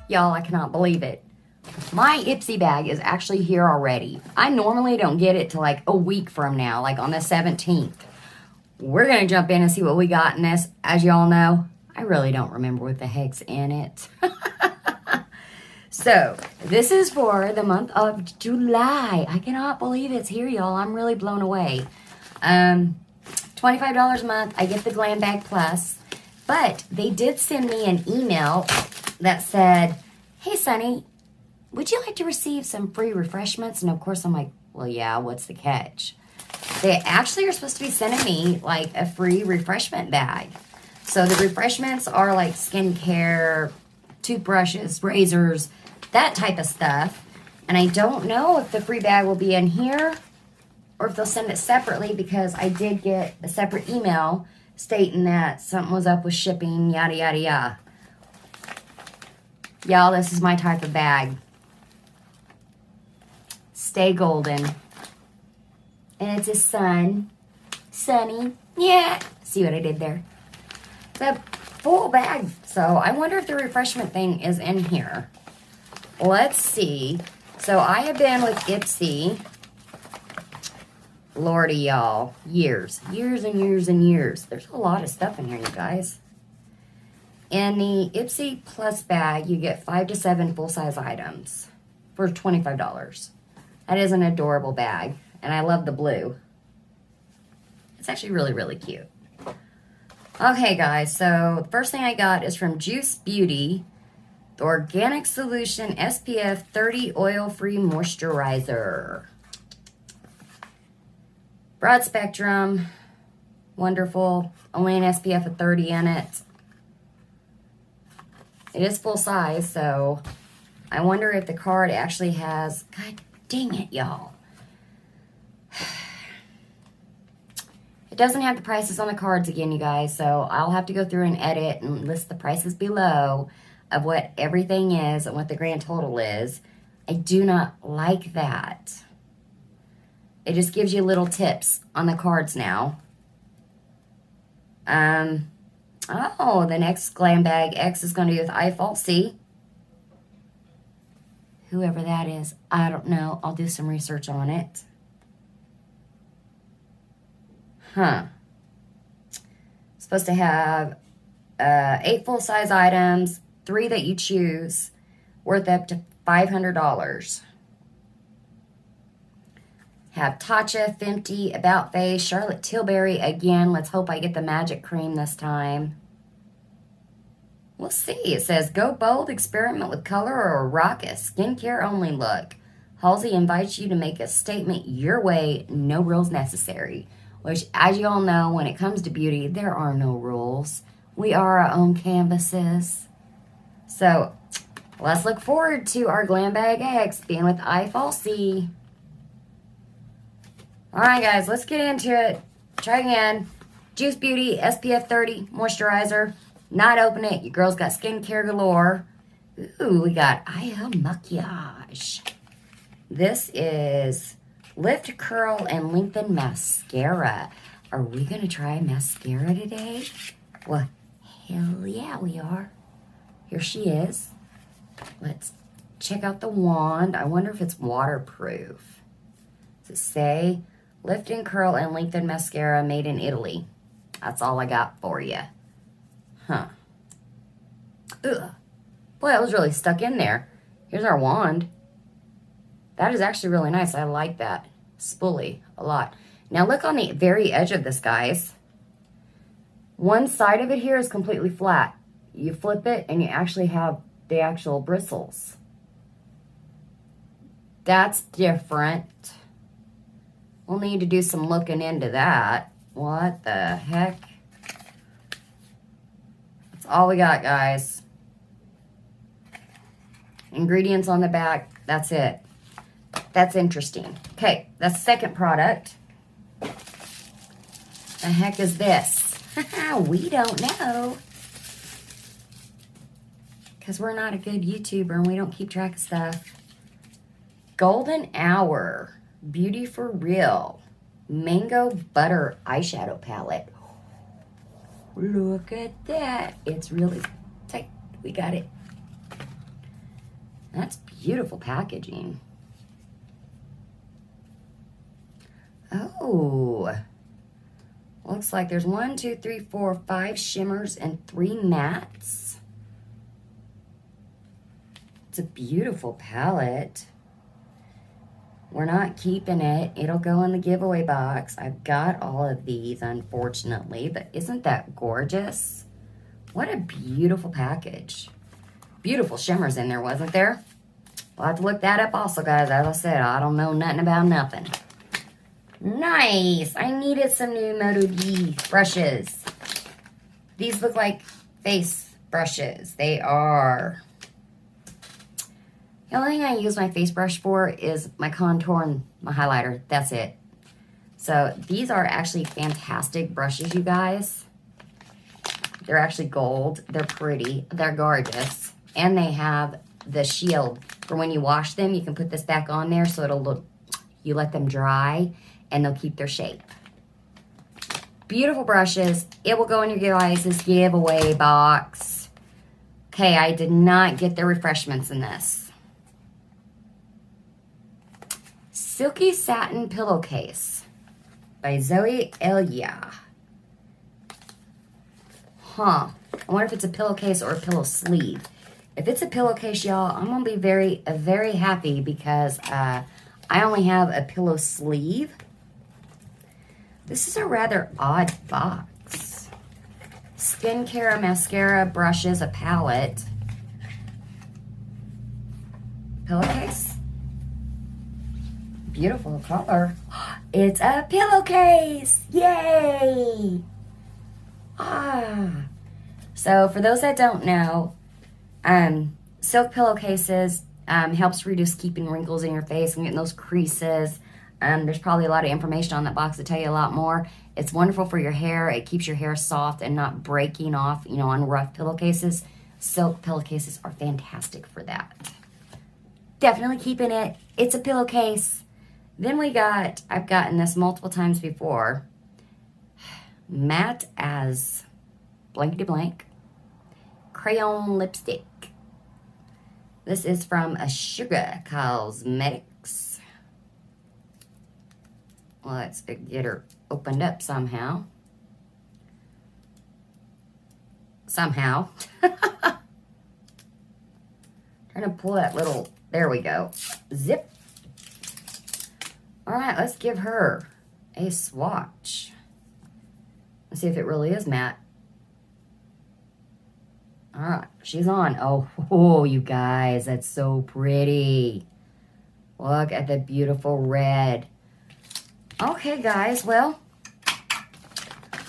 Y'all, I cannot believe it. My Ipsy bag is actually here already. I normally don't get it till like a week from now, like on the 17th. We're going to jump in and see what we got in this. As y'all know, I really don't remember what the heck's in it. So, this is for the month of July. I cannot believe it's here, y'all. I'm really blown away. $25 a month. I get the Glam Bag Plus. But they did send me an email that said, hey, Sunny, would you like to receive some free refreshments? And of course, I'm like, well, yeah, what's the catch? They actually are supposed to be sending me like a free refreshment bag. So the refreshments are like skincare, toothbrushes, razors, that type of stuff. And I don't know if the free bag will be in here or if they'll send it separately, because I did get a separate email stating that something was up with shipping, yada, yada, yada. Y'all, this is my type of bag. Stay golden. And it's a sunny. Yeah. See what I did there? It's a full bag. So I wonder if the refreshment thing is in here. Let's see. So I have been with Ipsy, Lordy, y'all, years and years and years. There's a lot of stuff in here, you guys. In the Ipsy Plus bag, you get 5 to 7 full-size items for $25. That is an adorable bag, and I love the blue. It's actually really, really cute. Okay, guys, so the first thing I got is from Juice Beauty, the Organic Solution SPF 30 Oil-Free Moisturizer. Broad spectrum, wonderful, only an SPF of 30 in it. It is full size, so I wonder if the card actually has, god dang it, y'all. It doesn't have the prices on the cards again, you guys, so I'll have to go through and edit and list the prices below of what everything is and what the grand total is. I do not like that. It just gives you little tips on the cards now. Oh, the next Glam Bag X is going to be with I Falsey. Whoever that is, I don't know. I'll do some research on it. Huh. Supposed to have 8 full-size items, 3 that you choose, worth up to $500. Have Tatcha, Fenty, About Face, Charlotte Tilbury again. Let's hope I get the magic cream this time. We'll see. It says, go bold, experiment with color, or rock a skincare only look. Halsey invites you to make a statement your way, no rules necessary. Which, as you all know, when it comes to beauty, there are no rules. We are our own canvases. So, let's look forward to our Glam Bag X being with I Falsey. Alright guys, let's get into it. Try again. Juice Beauty SPF 30 Moisturizer. Not open it. Your girl's got skincare galore. Ooh, we got AIA Maquillage. This is Lift, Curl, and Lengthen Mascara. Are we going to try mascara today? Well, hell yeah, we are. Here she is. Let's check out the wand. I wonder if it's waterproof. Does it say Lift and Curl and Lengthen Mascara made in Italy? That's all I got for you. Huh. Ugh. Boy, that was really stuck in there. Here's our wand. That is actually really nice. I like that spoolie a lot. Now look on the very edge of this, guys. One side of it here is completely flat. You flip it and you actually have the actual bristles. That's different. We'll need to do some looking into that. What the heck? That's all we got, guys. Ingredients on the back. That's it. That's interesting. Okay, that's the second product. The heck is this? We don't know. Because we're not a good YouTuber and we don't keep track of stuff. Golden Hour Beauty for Real Mango Butter Eyeshadow Palette. Look at that. It's really tight. We got it. That's beautiful packaging. Oh, looks like there's 1, 2, 3, 4, 5 shimmers and 3 mattes. It's a beautiful palette. We're not keeping it. It'll go in the giveaway box. I've got all of these, unfortunately, but isn't that gorgeous? What a beautiful package. Beautiful shimmers in there, wasn't there? We'll have to look that up also, guys. As I said, I don't know nothing about nothing. Nice. I needed some new Moto D brushes. These look like face brushes. They are. The only thing I use my face brush for is my contour and my highlighter. That's it. So these are actually fantastic brushes, you guys. They're actually gold. They're pretty. They're gorgeous. And they have the shield. For when you wash them, you can put this back on there so it'll look, you let them dry and they'll keep their shape. Beautiful brushes. It will go in your guys' giveaway box. Okay, I did not get the refreshments in this. Silky Satin Pillowcase by Zoe Elia. Huh. I wonder if it's a pillowcase or a pillow sleeve. If it's a pillowcase, y'all, I'm going to be very happy because I only have a pillow sleeve. This is a rather odd box. Skincare, mascara, brushes, a palette. Pillowcase. Beautiful color. It's a pillowcase. Yay! So for those that don't know, silk pillowcases helps reduce keeping wrinkles in your face and getting those creases. There's probably a lot of information on that box to tell you a lot more. It's wonderful for your hair. It keeps your hair soft and not breaking off, you know, on rough pillowcases. Silk pillowcases are fantastic for that. Definitely keeping it. It's a pillowcase. Then I've gotten this multiple times before. Matte as blankety blank. Crayon lipstick. This is from Sugar Cosmetics. Let's get her opened up somehow. Trying to pull that little, there we go. Zip. All right, let's give her a swatch. Let's see if it really is matte. All right, she's on. Oh, you guys, that's so pretty. Look at the beautiful red. Okay, guys, well,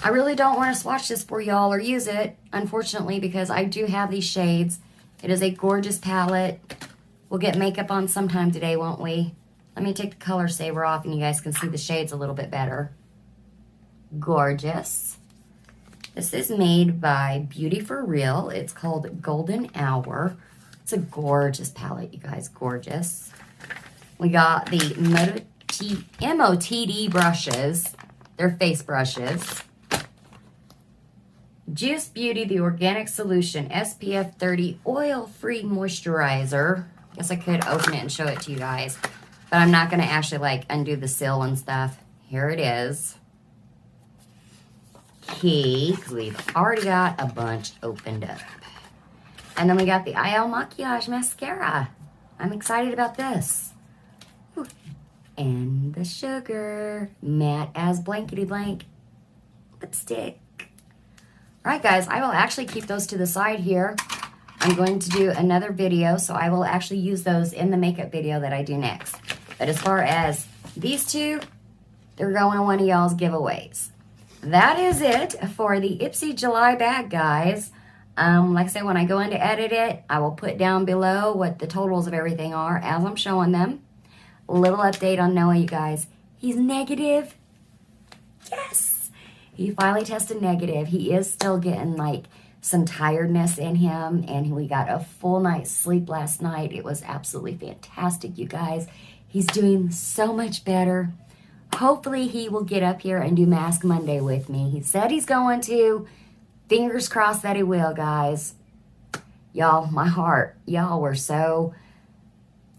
I really don't want to swatch this for y'all or use it, unfortunately, because I do have these shades. It is a gorgeous palette. We'll get makeup on sometime today, won't we? Let me take the color saver off and you guys can see the shades a little bit better. Gorgeous. This is made by Beauty For Real. It's called Golden Hour. It's a gorgeous palette, you guys. Gorgeous. We got the MOTD brushes. They're face brushes. Juice Beauty, the Organic Solution SPF 30 Oil-Free Moisturizer. I guess I could open it and show it to you guys. But I'm not going to actually, like, undo the seal and stuff. Here it is. Key, because we've already got a bunch opened up. And then we got the AIA Maquillage Mascara. I'm excited about this. Ooh. And the Sugar Matte as Blankety Blank lipstick. All right, guys, I will actually keep those to the side here. I'm going to do another video, so I will actually use those in the makeup video that I do next. But as far as these two, they're going to one of y'all's giveaways. That is it for the Ipsy July bag, guys. Like I said, when I go in to edit it, I will put down below what the totals of everything are as I'm showing them. A little update on Noah, you guys. He's negative. Yes. He finally tested negative. He is still getting, like, some tiredness in him, and we got a full night's sleep last night. It was absolutely fantastic, you guys. He's doing so much better. Hopefully he will get up here and do Mask Monday with me. He said he's going to. Fingers crossed that he will, guys. Y'all, my heart. Y'all were so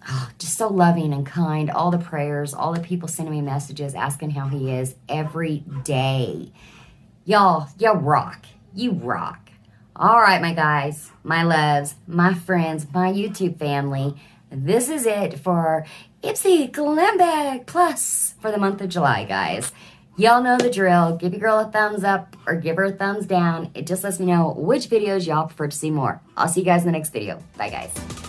Oh, just so loving and kind. All the prayers, all the people sending me messages asking how he is every day. Y'all, you rock. You rock. All right, my guys, my loves, my friends, my YouTube family. This is it for Ipsy Glam Bag Plus for the month of July, guys. Y'all know the drill. Give your girl a thumbs up or give her a thumbs down. It just lets me know which videos y'all prefer to see more. I'll see you guys in the next video. Bye, guys.